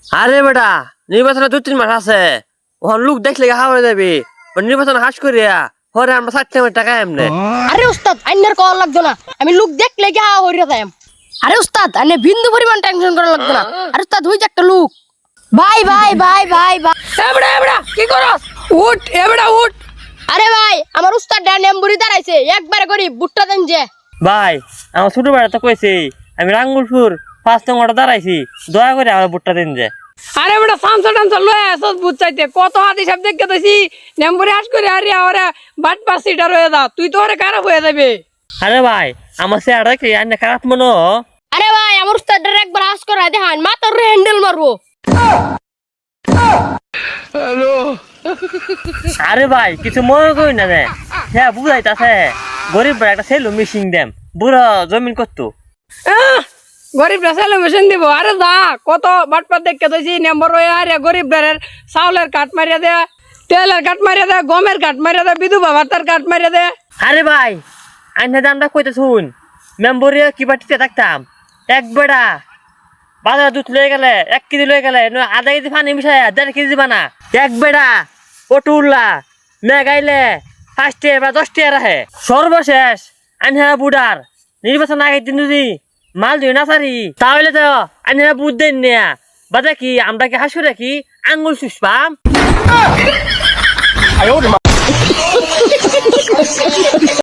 আরে বেটা নির্বাচনে 2-3 মাস আছে, ওখান লোক দেখলে হাওড়ে যাবি, নির্বাচন হাস করিয়া পরে আমরা 60 টাকা এমনে। আরে উস্তাদ আইনার কল লাগতো না, আমি লোক দেখলে কি হাওয়া হইরা যাই। আরে উস্তাদ আইনে বিন্দু পরিমাণ টেনশন করা লাগতো না। আরে উস্তাদ হই যে একটা লোক। ভাই ভাই ভাই ভাই ভাই এবড়া এবড়া কি করস? উঠ এবড়া উঠ। আরে ভাই আমার উস্তাদ নেমবুরি দাঁড়াইছে, একবারে গরিব বুটটা দেন যে। ভাই আমার ছোট বেড়া তো কইছি আমি রাঙ্গুলপুর 5 নম্বরে দাঁড়াইছি, দয়া করে আমার ভোটটা দিন যে। আরে বেটা সামসা টামসা লয়ে আসস বুঝ চাইতে কত হাতি সব দেখতে তৈছি নেম্বরে হাস করে আরে ওরা বাট পাসিটা রয়ে দা তুই তো ওরে খারাপ হয়ে যাবে। আরে ভাই আমার চেহারা কি আইনে খারাপ মনে হয়? আরে ভাই আমার উস্তাদের একবার হাস করা দেখান মাথার হ্যান্ডেল মারবো। আরে ভাই কিছু মনে করি না রে, হ্যাঁ বুঝাইতাছে গরিব বেড়া একটা সেলু মিশিং দেম বুড়ো জমিন করতো। গরিব রেসাইলে মেশিন দিব আরে যা কত বাট পাত দেখতে তৈছি নেম্বর রয়ে আরে গরিব বেড়ের চাউলের কাঠ মারিয়া দে, তেলের কাঠ মারিয়া দে, গমের কাঠ মারিয়া দে, বিধবা ভাতার কাঠ মারিয়া দে। আরে ভাই আইনে দামটা কইতে শুন, মেম্বরে কি বাটিতে থাকতাম এক বেড়া বাজার দুধ লয়ে গেলে 1 কেজি লয়ে গেলে আধা কেজি পানি মিশাই 1.5 কেজি বানা এক বেড়া অটো উল্লা মেগাইলে 5 টাকা বা 10 টাকা রাখে। সর্বশেষ আইনহারা বুড়ার নির্বাচন আগের দিন যদি মাল দুই না সারি তাহলে তো আইনহারা বুধ দেন নেয়া বাদা কি আমরা কি হাসু রাখি আঙ্গুল সুসপাম।